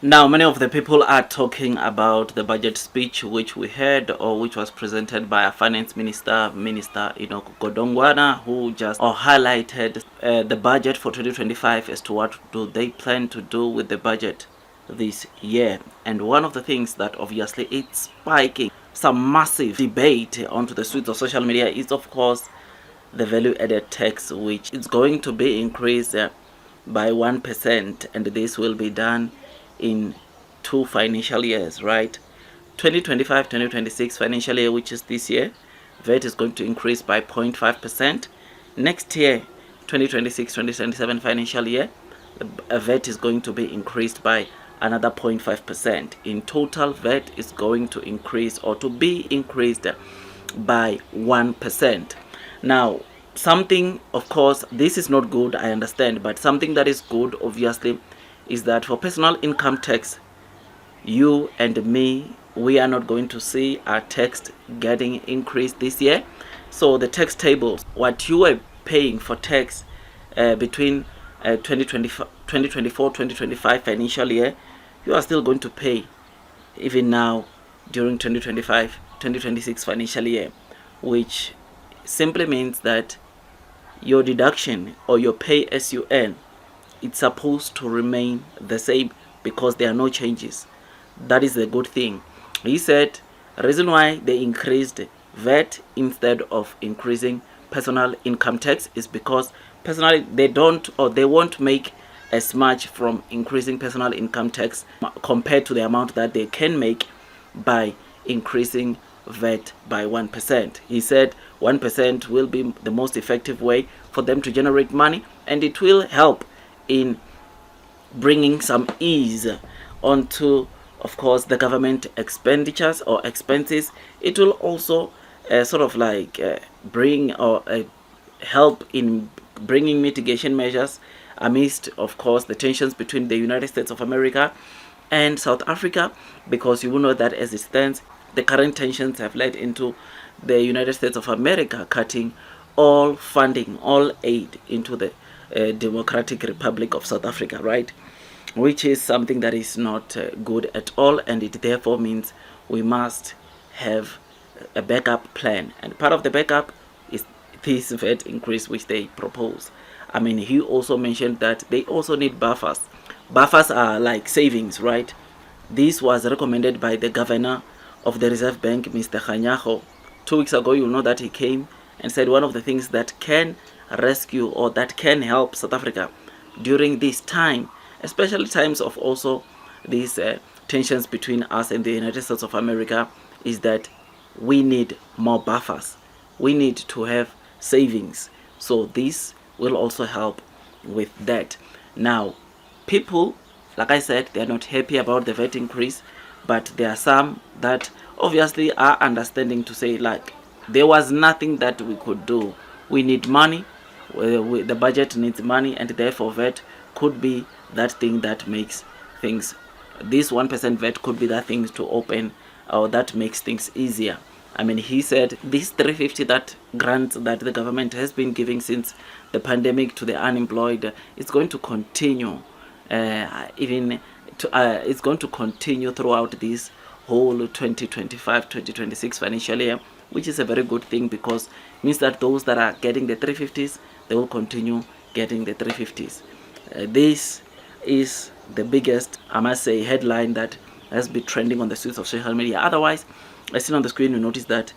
Now, many of the people are talking about the budget speech which we heard, or which was presented by our finance minister, Minister Enoch Godongwana, who just highlighted the budget for 2025 as to what do they plan to do with the budget this year. And one of the things that obviously it's spiking some massive debate onto the streets of social media is, of course, the value added tax, which is going to be increased by 1%, and this will be done in 2 financial years, right? 2025-2026 financial year, which is this year, VAT is going to increase by 0.5%. Next year, 2026-2027 financial year, VAT is going to be increased by another 0.5%. In total, VAT is going to increase, or to be increased, by 1%. Now, something, of course, this is not good, I understand, but something that is good, obviously, is that for personal income tax, you and me, we are not going to see our tax getting increased this year. So the tax tables, what you were paying for tax between 2024-2025 financial year, you are still going to pay even now during 2025-2026 financial year, which simply means that your deduction or your pay as you earn, it's supposed to remain the same because there are no changes. That is a good thing. He said the reason why they increased VAT instead of increasing personal income tax is because personally they won't make as much from increasing personal income tax compared to the amount that they can make by increasing VAT by 1%. He said 1% will be the most effective way for them to generate money, and it will help in bringing some ease onto, of course, the government expenditures or expenses. It will also bring or help in bringing mitigation measures amidst, of course, the tensions between the United States of America and South Africa, because you will know that as it stands, the current tensions have led into the United States of America cutting all funding, all aid into the Democratic Republic of South Africa, right? Which is something that is not good at all, and it therefore means we must have a backup plan. And part of the backup is this VAT increase which they propose. I mean, he also mentioned that they also need buffers. Buffers are like savings, right? This was recommended by the governor of the Reserve Bank, Mr. Kganyago. 2 weeks ago, you'll know that he came and said one of the things that can rescue or that can help South Africa during this time, especially times of also these tensions between us and the United States of America, is that we need more buffers. We need to have savings. So this will also help with that. Now, people, like I said, they are not happy about the VAT increase, but there are some that obviously are understanding to say, like, there was nothing that we could do. We need money. The budget needs money, and therefore VAT could be that thing that makes things, this 1% VAT could be that thing to open, or that makes things easier. I mean, he said this 350 that grant that the government has been giving since the pandemic to the unemployed, it's going to continue it's going to continue throughout this whole 2025-2026 financial year, which is a very good thing, because it means that those that are getting the 350s, they will continue getting the 350s. This is the biggest, I must say, headline that has been trending on the streets of social media. Otherwise, as seen on the screen, you notice that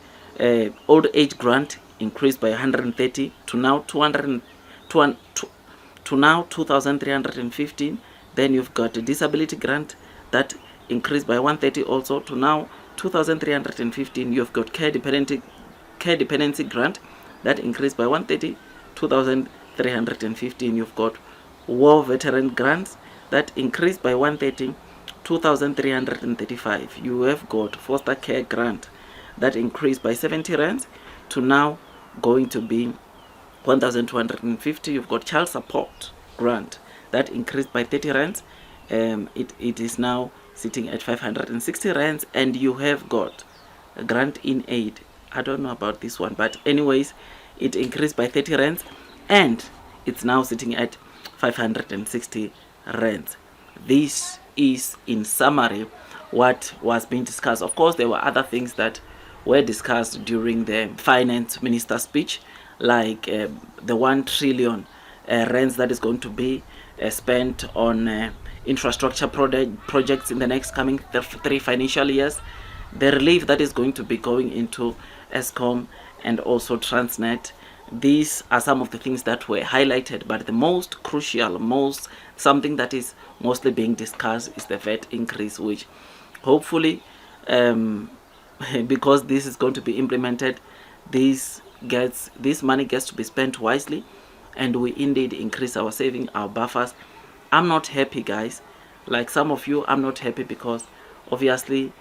old age grant increased by 130 to now 2,315. Then you've got a disability grant that increased by 130 also to now 2,315. You've got care dependency grant that increased by 130, 2,315. You've got war veteran grants that increased by 130, 2,335. You have got foster care grant that increased by 70 rands to now going to be 1,250. You've got child support grant that increased by 30 rands. It is now sitting at 560 rands. And you have got a grant in aid. I don't know about this one, but anyways, it increased by 30 rands, and it's now sitting at 560 rands. This is in summary what was being discussed. Of course, there were other things that were discussed during the finance minister speech, like the 1 trillion rands that is going to be spent on infrastructure projects in the next coming 3 financial years, the relief that is going to be going into ESCOM and also Transnet. These are some of the things that were highlighted, but the most crucial, something that is mostly being discussed is the VAT increase, which hopefully because this is going to be implemented, this money gets to be spent wisely, and we indeed increase our saving, our buffers. I'm not happy, guys. Like some of you, I'm not happy because obviously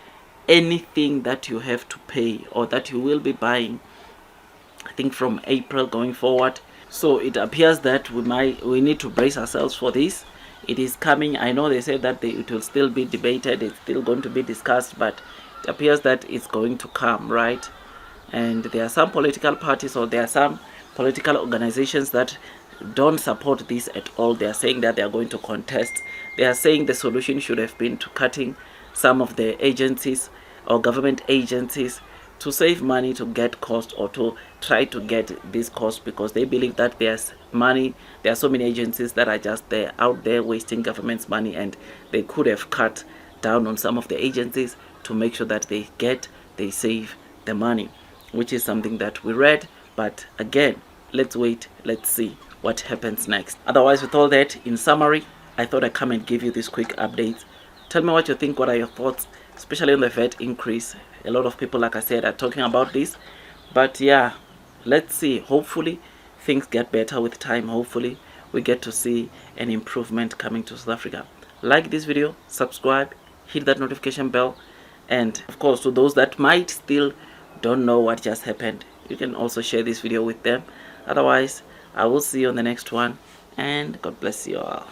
anything that you have to pay or that you will be buying, I think from April going forward, so it appears that we need to brace ourselves for this. It is coming. I know they said that it will still be debated, it's still going to be discussed, but it appears that it's going to come, right? And there are some political parties, or there are some political organizations that don't support this at all. They are saying that they are going to contest. They are saying the solution should have been to cutting some of the agencies or government agencies to save money, to get cost, or to try to get this cost, because they believe that there's money. There are so many agencies that are just there out there wasting government's money, and they could have cut down on some of the agencies to make sure that they save the money, which is something that we read. But again, let's wait, let's see what happens next. Otherwise, with all that, in summary, I thought I'd come and give you this quick update. Tell me what you think. What are your thoughts, especially on the VAT increase? A lot of people, like I said, are talking about this. But yeah, let's see. Hopefully, things get better with time. Hopefully, we get to see an improvement coming to South Africa. Like this video, subscribe, hit that notification bell. And of course, to those that might still don't know what just happened, you can also share this video with them. Otherwise, I will see you on the next one. And God bless you all.